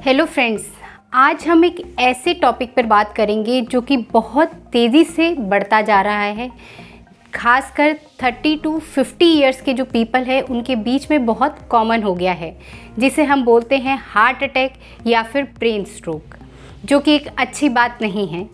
Hello friends, आज हम एक ऐसे टॉपिक पर बात करेंगे जो कि बहुत तेज़ी से बढ़ता जा रहा है। खासकर 30 to 50 इयर्स के जो पीपल है उनके बीच में बहुत कॉमन हो गया है, जिसे हम बोलते हैं हार्ट अटैक या फिर ब्रेन स्ट्रोक, जो कि एक अच्छी बात नहीं है।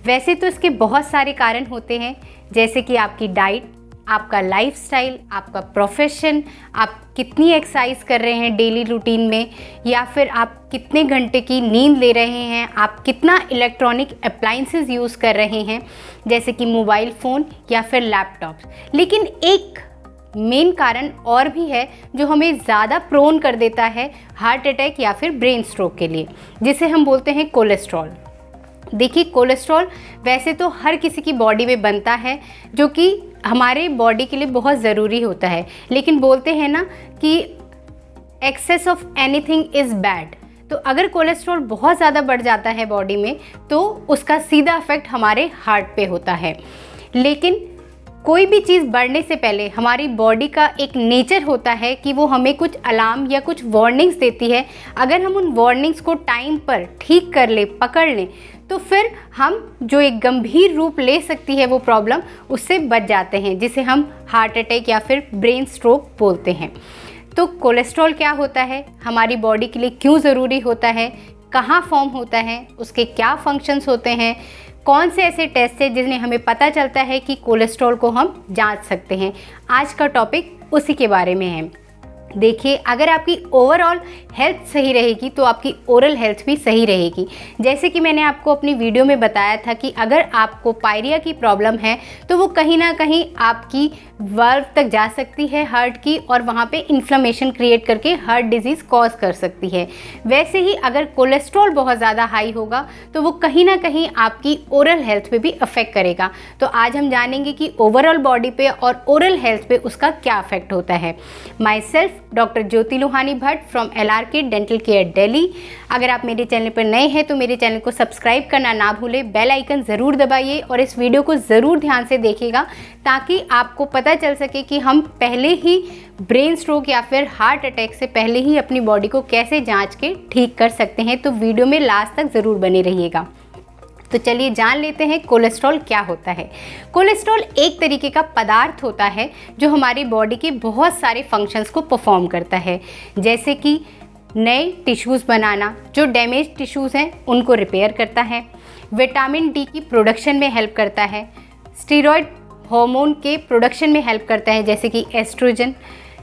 वैसे तो इसके बहुत सारे कारण होते हैं, जैसे कि आपकी डाइट, आपका लाइफस्टाइल, आपका प्रोफेशन, आप कितनी एक्सरसाइज कर रहे हैं डेली रूटीन में, या फिर आप कितने घंटे की नींद ले रहे हैं, आप कितना इलेक्ट्रॉनिक अप्लाइंसेस यूज़ कर रहे हैं, जैसे कि मोबाइल फ़ोन या फिर लैपटॉप। लेकिन एक मेन कारण और भी है जो हमें ज़्यादा प्रोन कर देता है हार्ट अटैक या फिर ब्रेन स्ट्रोक के लिए, जिसे हम बोलते हैं कोलेस्ट्रॉल। देखिए, कोलेस्ट्रॉल वैसे तो हर किसी की बॉडी में बनता है, जो कि हमारे बॉडी के लिए बहुत ज़रूरी होता है, लेकिन बोलते हैं ना कि excess of anything is bad. तो अगर कोलेस्ट्रॉल बहुत ज़्यादा बढ़ जाता है बॉडी में तो उसका सीधा इफेक्ट हमारे हार्ट पे होता है। लेकिन कोई भी चीज़ बढ़ने से पहले हमारी बॉडी का एक नेचर होता है कि वो हमें कुछ अलार्म या कुछ वार्निंग्स देती है। अगर हम उन वार्निंग्स को टाइम पर ठीक कर लें, पकड़ लें, तो फिर हम जो एक गंभीर रूप ले सकती है वो प्रॉब्लम, उससे बच जाते हैं, जिसे हम हार्ट अटैक या फिर ब्रेन स्ट्रोक बोलते हैं। तो कोलेस्ट्रॉल क्या होता है, हमारी बॉडी के लिए क्यों ज़रूरी होता है, कहाँ फॉर्म होता है, उसके क्या फंक्शंस होते हैं, कौन से ऐसे टेस्ट है जिन्हें हमें पता चलता है कि कोलेस्ट्रॉल को हम जांच सकते हैं, आज का टॉपिक उसी के बारे में है। देखिए, अगर आपकी ओवरऑल हेल्थ सही रहेगी तो आपकी ओरल हेल्थ भी सही रहेगी। जैसे कि मैंने आपको अपनी वीडियो में बताया था कि अगर आपको पायरिया की प्रॉब्लम है तो वो कहीं ना कहीं आपकी वाल्व तक जा सकती है हार्ट की, और वहाँ पे इन्फ्लेमेशन क्रिएट करके हार्ट डिजीज़ कॉज कर सकती है। वैसे ही अगर कोलेस्ट्रॉल बहुत ज़्यादा हाई होगा तो वो कहीं ना कहीं आपकी ओरल हेल्थ पे भी अफेक्ट करेगा। तो आज हम जानेंगे कि ओवरऑल बॉडी पे और ओरल हेल्थ पे उसका क्या अफेक्ट होता है। My self doctor Jyoti Lohani Bhatt from LRK dental care Delhi. अगर आप मेरे चैनल पर नए हैं तो मेरे चैनल को सब्सक्राइब करना ना भूलें, बेल आइकन ज़रूर दबाइए और इस वीडियो को ज़रूर ध्यान से देखिएगा, ताकि आपको पता चल सके कि हम पहले ही ब्रेन स्ट्रोक या फिर हार्ट अटैक से पहले ही अपनी बॉडी को कैसे जांच के ठीक कर सकते हैं। तो वीडियो में लास्ट तक ज़रूर बने रहिएगा। तो चलिए जान लेते हैं कोलेस्ट्रॉल क्या होता है। कोलेस्ट्रॉल एक तरीके का पदार्थ होता है जो हमारी बॉडी के बहुत सारे फंक्शंस को परफॉर्म करता है, जैसे कि नए टिश्यूज़ बनाना, जो डैमेज टिश्यूज़ हैं उनको रिपेयर करता है, विटामिन डी की प्रोडक्शन में हेल्प करता है, स्टीरॉयड हार्मोन के प्रोडक्शन में हेल्प करता है जैसे कि एस्ट्रोजन,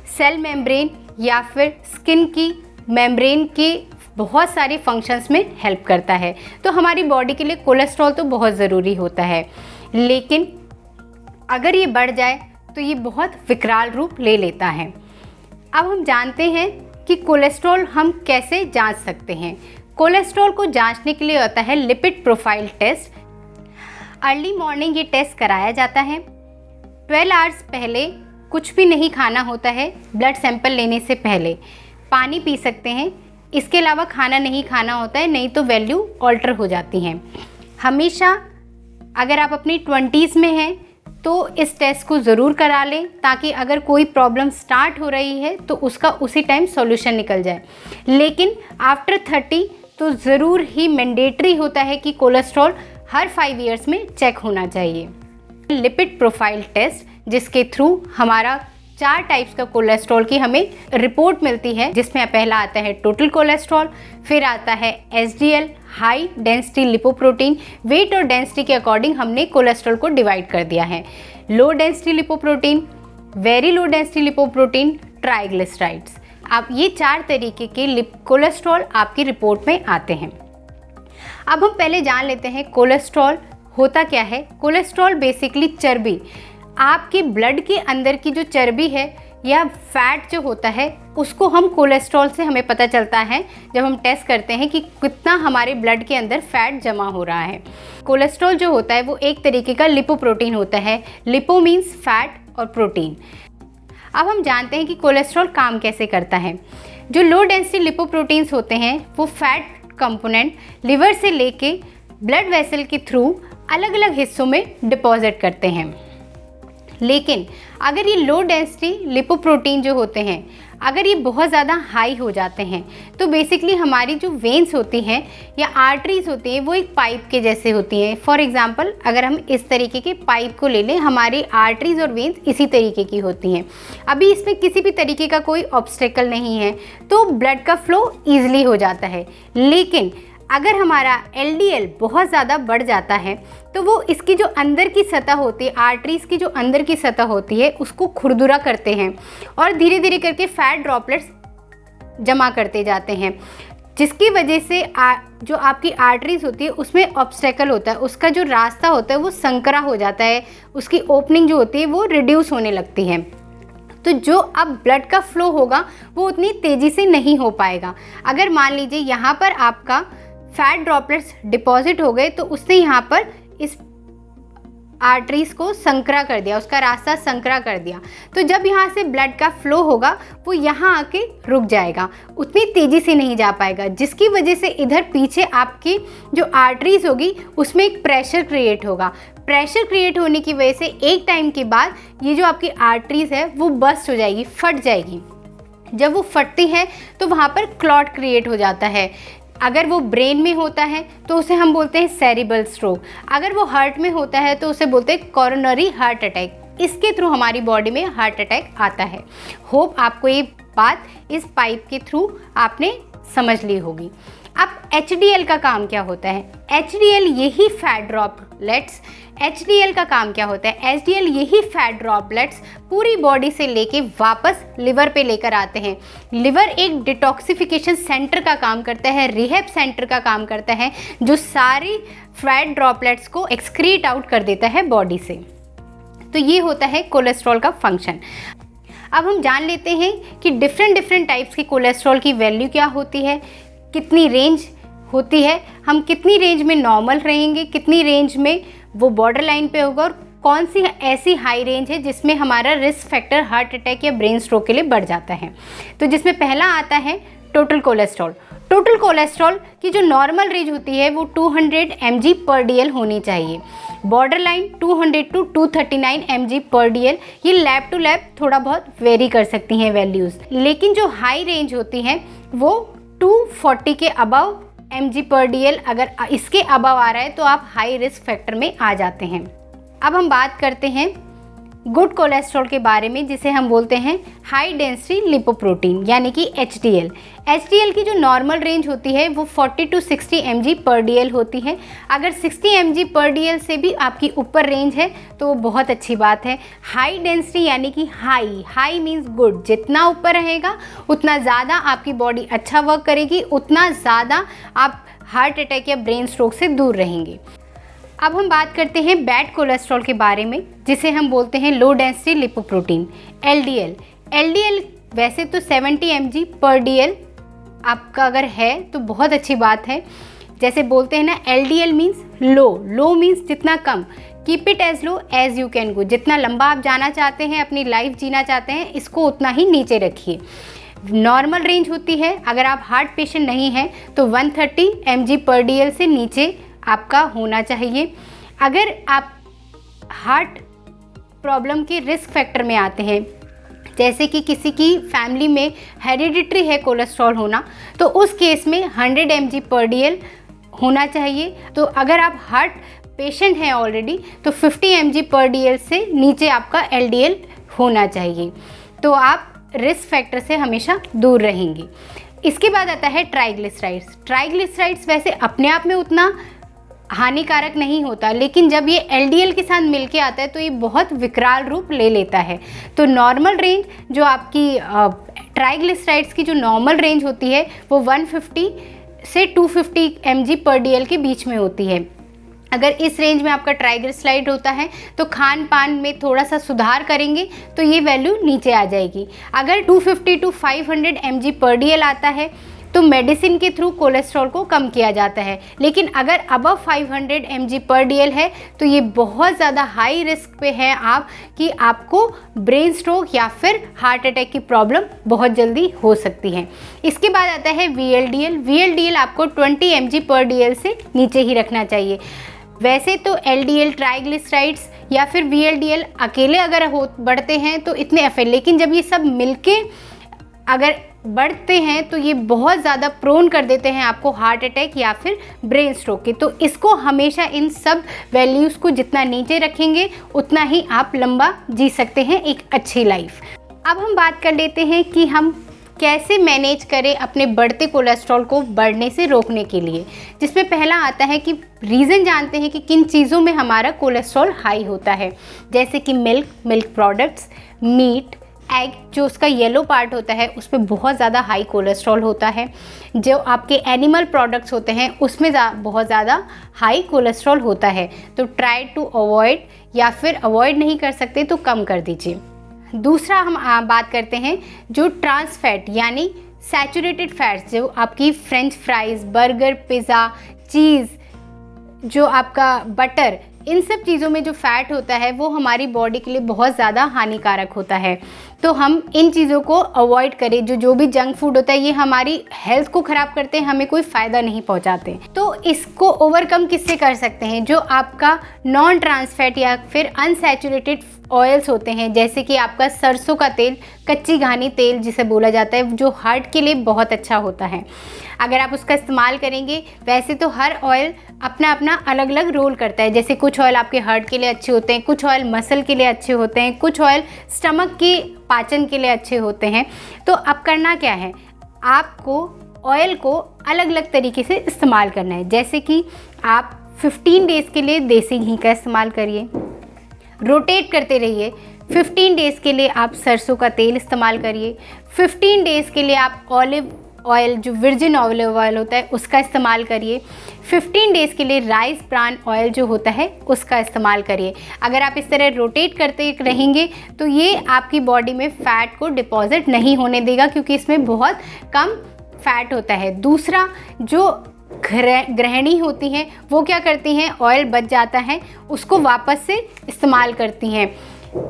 सेल मेम्ब्रेन या फिर स्किन की मेम्ब्रेन के बहुत सारे फंक्शंस में हेल्प करता है। तो हमारी बॉडी के लिए कोलेस्ट्रॉल तो बहुत ज़रूरी होता है, लेकिन अगर ये बढ़ जाए तो ये बहुत विकराल रूप ले लेता है। अब हम जानते हैं कि कोलेस्ट्रॉल हम कैसे जांच सकते हैं। कोलेस्ट्रॉल को जांचने के लिए होता है lipid profile test. Early morning ये टेस्ट कराया जाता है। 12 आवर्स पहले कुछ भी नहीं खाना होता है। ब्लड सैंपल लेने से पहले पानी पी सकते हैं, इसके अलावा खाना नहीं खाना होता है, नहीं तो वैल्यू ऑल्टर हो जाती हैं। हमेशा अगर आप अपनी 20s में हैं तो इस टेस्ट को ज़रूर करा लें, ताकि अगर कोई प्रॉब्लम स्टार्ट हो रही है तो उसका उसी टाइम सॉल्यूशन निकल जाए। लेकिन आफ्टर 30 तो ज़रूर ही मैंडेटरी होता है कि कोलेस्ट्रॉल हर 5 इयर्स में चेक होना चाहिए। लिपिड प्रोफाइल टेस्ट, जिसके थ्रू हमारा 4 टाइप्स का कोलेस्ट्रॉल की हमें रिपोर्ट मिलती है, जिसमें पहला आता है टोटल कोलेस्ट्रॉल, फिर आता है HDL high density lipoprotein. Weight और डेंसिटी के अकॉर्डिंग हमने कोलेस्ट्रॉल को डिवाइड कर दिया है। Low density lipoprotein, very low density lipoprotein, triglycerides. अब ये 4 तरीके के कोलेस्ट्रॉल आपकी रिपोर्ट में आते हैं। अब हम पहले जान लेते हैं कोलेस्ट्रॉल होता क्या है। कोलेस्ट्रॉल बेसिकली चर्बी, आपके ब्लड के अंदर की जो चर्बी है या फैट जो होता है, उसको हम कोलेस्ट्रॉल से हमें पता चलता है जब हम टेस्ट करते हैं कि कितना हमारे ब्लड के अंदर फैट जमा हो रहा है। कोलेस्ट्रॉल जो होता है वो एक तरीके का लिपोप्रोटीन होता है। लिपो मीन्स फैट और प्रोटीन। अब हम जानते हैं कि कोलेस्ट्रॉल काम कैसे करता है। जो लो डेंसिटी लिपोप्रोटीन्स होते हैं वो फैट कंपोनेंट लिवर से लेके ब्लड वेसल के थ्रू अलग अलग हिस्सों में डिपॉजिट करते हैं। लेकिन अगर ये लो डेंसिटी लिपोप्रोटीन जो होते हैं, अगर ये बहुत ज़्यादा हाई हो जाते हैं तो बेसिकली हमारी जो वेन्स होती हैं या आर्टरीज होती हैं वो एक पाइप के जैसे होती हैं। फॉर एग्जांपल अगर हम इस तरीके के पाइप को ले लें, हमारी आर्टरीज और वेन्स इसी तरीके की होती हैं। अभी इसमें किसी भी तरीके का कोई ऑब्स्टेकल नहीं है तो ब्लड का फ्लो ईजिली हो जाता है। लेकिन अगर हमारा LDL बहुत ज़्यादा बढ़ जाता है तो वो इसकी जो अंदर की सतह होती है, आर्टरीज की जो अंदर की सतह होती है, उसको खुरदुरा करते हैं और धीरे धीरे करके फैट ड्रॉपलेट्स जमा करते जाते हैं, जिसकी वजह से जो आपकी आर्टरीज होती है उसमें ऑब्स्टेकल होता है, उसका जो रास्ता होता है वो संकरा हो जाता है, उसकी ओपनिंग जो होती है वो रिड्यूस होने लगती है। तो जो अब ब्लड का फ्लो होगा वो उतनी तेज़ी से नहीं हो पाएगा। अगर मान लीजिए यहाँ पर आपका फैट ड्रॉपलेट्स डिपॉजिट हो गए तो उसने यहाँ पर इस आर्टरीज को संकरा कर दिया, उसका रास्ता संकरा कर दिया। तो जब यहाँ से ब्लड का फ्लो होगा वो यहाँ आके रुक जाएगा, उतनी तेज़ी से नहीं जा पाएगा, जिसकी वजह से इधर पीछे आपकी जो आर्टरीज होगी उसमें एक प्रेशर क्रिएट होगा। प्रेशर क्रिएट होने की वजह से एक टाइम के बाद ये जो आपकी आर्टरीज है वो बस्ट हो जाएगी, फट जाएगी। जब वो फटती है तो वहाँ पर क्लॉट क्रिएट हो जाता है। अगर वो ब्रेन में होता है तो उसे हम बोलते हैं सेरिब्रल स्ट्रोक, अगर वो हार्ट में होता है तो उसे बोलते हैं कॉरोनरी हार्ट अटैक। इसके थ्रू हमारी बॉडी में हार्ट अटैक आता है। होप आपको ये बात इस पाइप के थ्रू आपने समझ ली होगी। अब HDL का काम क्या होता है? HDL यही फैट ड्रॉपलेट्स, HDL का काम क्या होता है? HDL यही फैट ड्रॉपलेट्स पूरी बॉडी से लेके वापस लिवर पे लेकर आते हैं। लिवर एक डिटॉक्सिफिकेशन सेंटर का काम करता है, रिहैब सेंटर का काम करता है, जो सारी फैट ड्रॉपलेट्स को एक्सक्रीट आउट कर देता है बॉडी से। तो ये होता है कोलेस्ट्रॉल का फंक्शन। अब हम जान लेते हैं कि डिफरेंट टाइप्स की कोलेस्ट्रॉल की वैल्यू क्या होती है, कितनी रेंज होती है, हम कितनी रेंज में नॉर्मल रहेंगे, कितनी रेंज में वो बॉर्डर लाइन पे होगा, और कौन सी ऐसी हाई रेंज है जिसमें हमारा रिस्क फैक्टर हार्ट अटैक या ब्रेन स्ट्रोक के लिए बढ़ जाता है। तो जिसमें पहला आता है टोटल कोलेस्ट्रॉल। टोटल कोलेस्ट्रॉल की जो नॉर्मल रेंज होती है वो 200 mg/dl होनी चाहिए। Border line 200 to 239 mg/dl। ये लैब टू लैब थोड़ा बहुत वेरी कर सकती हैं वैल्यूज़, लेकिन जो हाई रेंज होती है वो 240 के अबव mg/dl। अगर इसके अबव आ रहा है तो आप हाई रिस्क फैक्टर में आ जाते हैं। अब हम बात करते हैं गुड कोलेस्ट्रॉल के बारे में, जिसे हम बोलते हैं हाई डेंसिटी लिपोप्रोटीन यानी कि HDL। HDL की जो नॉर्मल रेंज होती है वो 40 to 60 mg/dl होती है। अगर 60 mg/dl से भी आपकी ऊपर रेंज है तो वो बहुत अच्छी बात है। हाई डेंसिटी यानी कि हाई मीन्स गुड, जितना ऊपर रहेगा उतना ज़्यादा आपकी बॉडी अच्छा वर्क करेगी, उतना ज़्यादा आप हार्ट अटैक या ब्रेन स्ट्रोक से दूर रहेंगे। अब हम बात करते हैं बैड कोलेस्ट्रॉल के बारे में, जिसे हम बोलते हैं लो डेंसिटी लिपोप्रोटीन LDL। LDL वैसे तो 70 mg/dl आपका अगर है तो बहुत अच्छी बात है। जैसे बोलते हैं ना, LDL मीन्स लो मीन्स जितना कम, keep it as low as you can go. जितना लंबा आप जाना चाहते हैं, अपनी लाइफ जीना चाहते हैं, इसको उतना ही नीचे रखिए। नॉर्मल रेंज होती है, अगर आप हार्ट पेशेंट नहीं हैं तो 130 mg/dl से नीचे आपका होना चाहिए। अगर आप हार्ट प्रॉब्लम के रिस्क फैक्टर में आते हैं, जैसे कि किसी की फैमिली में हेरिडिटरी है कोलेस्ट्रॉल होना, तो उस केस में 100 mg/dl होना चाहिए। तो अगर आप हार्ट पेशेंट हैं ऑलरेडी तो 50 mg/dl से नीचे आपका LDL होना चाहिए, तो आप रिस्क फैक्टर से हमेशा दूर रहेंगे। इसके बाद आता है ट्राइग्लिसराइड्स। ट्राइग्लिसराइड्स वैसे अपने आप में उतना हानिकारक नहीं होता, लेकिन जब ये LDL के साथ मिलके आता है तो ये बहुत विकराल रूप ले लेता है। तो नॉर्मल रेंज जो आपकी ट्राइग्लिसराइड्स की जो नॉर्मल रेंज होती है वो 150 से 250 mg/dl के बीच में होती है। अगर इस रेंज में आपका ट्राइग्लिसराइड होता है तो खान पान में थोड़ा सा सुधार करेंगे तो ये वैल्यू नीचे आ जाएगी। अगर 250 to 500 mg/dl आता है तो मेडिसिन के थ्रू कोलेस्ट्रॉल को कम किया जाता है, लेकिन अगर अबव 500 mg/dl है तो ये बहुत ज़्यादा हाई रिस्क पे है आप कि आपको ब्रेन स्ट्रोक या फिर हार्ट अटैक की प्रॉब्लम बहुत जल्दी हो सकती है। इसके बाद आता है VLDL। VLDL आपको 20 mg/dl से नीचे ही रखना चाहिए। वैसे तो LDL ट्राइग्लिसराइड्स या फिर VLDL अकेले अगर बढ़ते हैं तो इतने इफेक्ट, लेकिन जब ये सब मिलके अगर बढ़ते हैं तो ये बहुत ज़्यादा प्रोन कर देते हैं आपको हार्ट अटैक या फिर ब्रेन स्ट्रोक के। तो इसको हमेशा इन सब वैल्यूज़ को जितना नीचे रखेंगे उतना ही आप लंबा जी सकते हैं एक अच्छी लाइफ। अब हम बात कर लेते हैं कि हम कैसे मैनेज करें अपने बढ़ते कोलेस्ट्रॉल को बढ़ने से रोकने के लिए, जिसमें पहला आता है कि रीज़न जानते हैं कि किन चीज़ों में हमारा कोलेस्ट्रॉल हाई होता है, जैसे कि मिल्क प्रोडक्ट्स, मीट, एग, जो उसका येलो पार्ट होता है उस पर बहुत ज़्यादा हाई कोलेस्ट्रॉल होता है। जो आपके एनिमल प्रोडक्ट्स होते हैं उसमें बहुत ज़्यादा हाई कोलेस्ट्रॉल होता है। तो ट्राई टू अवॉइड, या फिर अवॉइड नहीं कर सकते तो कम कर दीजिए। दूसरा हम बात करते हैं जो ट्रांस फैट यानी सैचुरेटेड फैट्स, जो आपकी फ्रेंच फ्राइज़, बर्गर, पिज़्ज़ा, चीज़, जो आपका बटर, इन सब चीज़ों में जो फ़ैट होता है वो हमारी बॉडी के लिए बहुत ज़्यादा हानिकारक होता है। तो हम इन चीज़ों को अवॉइड करें। जो भी जंक फूड होता है ये हमारी हेल्थ को ख़राब करते हैं, हमें कोई फ़ायदा नहीं पहुंचाते। तो इसको ओवरकम किससे कर सकते हैं? जो आपका नॉन ट्रांस फैट या फिर अनसैचुरेटेड ऑयल्स होते हैं, जैसे कि आपका सरसों का तेल, कच्ची घानी तेल जिसे बोला जाता है, जो हार्ट के लिए बहुत अच्छा होता है। अगर आप उसका इस्तेमाल करेंगे, वैसे तो हर ऑयल अपना अपना अलग अलग रोल करता है। जैसे कुछ ऑयल आपके हार्ट के लिए अच्छे होते हैं, कुछ ऑयल मसल के लिए अच्छे होते हैं, कुछ ऑयल स्टमक के पाचन के लिए अच्छे होते हैं। तो अब करना क्या है, आपको ऑयल को अलग अलग तरीके से इस्तेमाल करना है। जैसे कि आप 15 डेज़ के लिए देसी घी का इस्तेमाल करिए, रोटेट करते रहिए। 15 डेज़ के लिए आप सरसों का तेल इस्तेमाल करिए, 15 डेज़ के लिए आप ऑलिव ऑयल, जो वर्जिन ऑलिव ऑयल होता है उसका इस्तेमाल करिए। 15 डेज़ के लिए राइस ब्रान ऑयल जो होता है उसका इस्तेमाल करिए। अगर आप इस तरह रोटेट करते रहेंगे तो ये आपकी बॉडी में फ़ैट को डिपॉजिट नहीं होने देगा, क्योंकि इसमें बहुत कम फ़ैट होता है। दूसरा, जो गृहिणी होती हैं वो क्या करती हैं, ऑयल बच जाता है उसको वापस से इस्तेमाल करती हैं।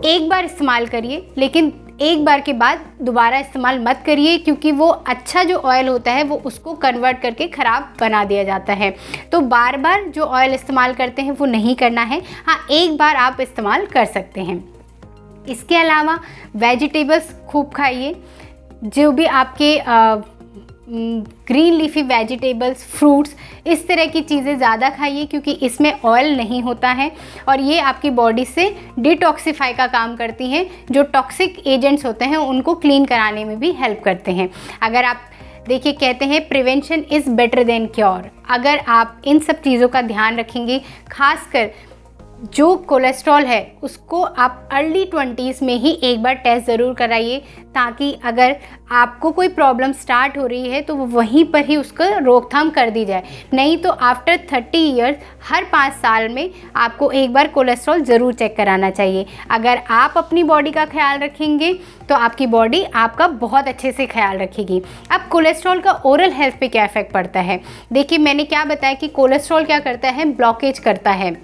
एक बार इस्तेमाल करिए, लेकिन एक बार के बाद दोबारा इस्तेमाल मत करिए, क्योंकि वो अच्छा जो ऑयल होता है वो उसको कन्वर्ट करके ख़राब बना दिया जाता है। तो बार बार जो ऑयल इस्तेमाल करते हैं वो नहीं करना है। हाँ, एक बार आप इस्तेमाल कर सकते हैं। इसके अलावा वेजिटेबल्स खूब खाइए, जो भी आपके ग्रीन लीफी वेजिटेबल्स, फ्रूट्स, इस तरह की चीज़ें ज़्यादा खाइए, क्योंकि इसमें ऑयल नहीं होता है और ये आपकी बॉडी से डिटॉक्सिफाई का काम करती हैं। जो टॉक्सिक एजेंट्स होते हैं उनको क्लीन कराने में भी हेल्प करते हैं। अगर आप देखिए, कहते हैं prevention is better than cure. अगर आप इन सब चीज़ों का ध्यान रखेंगे, खासकर जो कोलेस्ट्रॉल है उसको आप अर्ली 20s में ही एक बार टेस्ट ज़रूर कराइए, ताकि अगर आपको कोई प्रॉब्लम स्टार्ट हो रही है तो वो वहीं पर ही उसका रोकथाम कर दी जाए। नहीं तो आफ्टर 30 ईयर्स, हर 5 साल में आपको एक बार कोलेस्ट्रॉल ज़रूर चेक कराना चाहिए। अगर आप अपनी बॉडी का ख्याल रखेंगे तो आपकी बॉडी आपका बहुत अच्छे से ख्याल रखेगी। अब कोलेस्ट्रॉल का ओरल हेल्थ पे क्या इफ़ेक्ट पड़ता है? देखिए, मैंने क्या बताया कि कोलेस्ट्रॉल क्या करता है, ब्लॉकेज करता है।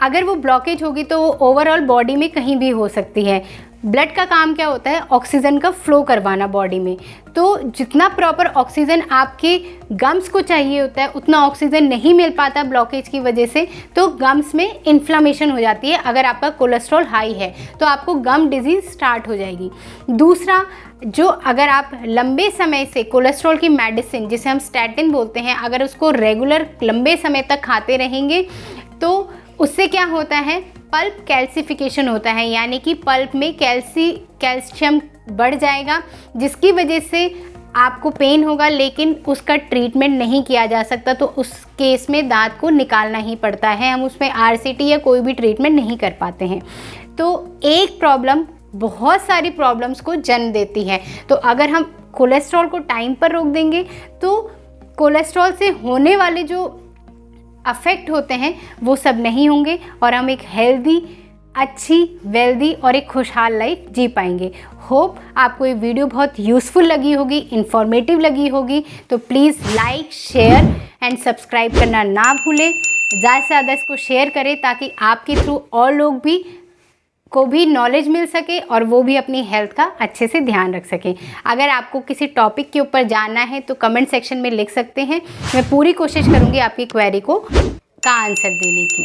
अगर वो ब्लॉकेज होगी तो वो ओवरऑल बॉडी में कहीं भी हो सकती है। ब्लड का काम क्या होता है, ऑक्सीजन का फ्लो करवाना बॉडी में। तो जितना प्रॉपर ऑक्सीजन आपके गम्स को चाहिए होता है उतना ऑक्सीजन नहीं मिल पाता ब्लॉकेज की वजह से, तो गम्स में इन्फ्लामेशन हो जाती है। अगर आपका कोलेस्ट्रॉल हाई है तो आपको गम डिजीज़ स्टार्ट हो जाएगी। दूसरा, जो अगर आप लंबे समय से कोलेस्ट्रॉल की मेडिसिन, जिसे हम स्टैटिन बोलते हैं, अगर उसको रेगुलर लंबे समय तक खाते रहेंगे तो उससे क्या होता है, पल्प कैल्सिफिकेशन होता है, यानी कि पल्प में कैल्शियम बढ़ जाएगा, जिसकी वजह से आपको पेन होगा, लेकिन उसका ट्रीटमेंट नहीं किया जा सकता। तो उस केस में दांत को निकालना ही पड़ता है, हम उसमें RCT या कोई भी ट्रीटमेंट नहीं कर पाते हैं। तो एक प्रॉब्लम बहुत सारी प्रॉब्लम्स को जन्म देती है। तो अगर हम कोलेस्ट्रॉल को टाइम पर रोक देंगे तो कोलेस्ट्रॉल से होने वाले जो अफेक्ट होते हैं वो सब नहीं होंगे और हम एक हेल्दी, अच्छी, वेल्दी और एक खुशहाल लाइफ जी पाएंगे। होप आपको ये वीडियो बहुत यूज़फुल लगी होगी, इन्फॉर्मेटिव लगी होगी। तो please like, share and subscribe करना ना भूलें। ज़्यादा से ज़्यादा इसको शेयर करें ताकि आपके थ्रू और लोग को भी नॉलेज मिल सके और वो भी अपनी हेल्थ का अच्छे से ध्यान रख सकें। अगर आपको किसी टॉपिक के ऊपर जानना है तो कमेंट सेक्शन में लिख सकते हैं, मैं पूरी कोशिश करूँगी आपकी क्वेरी को का आंसर देने की।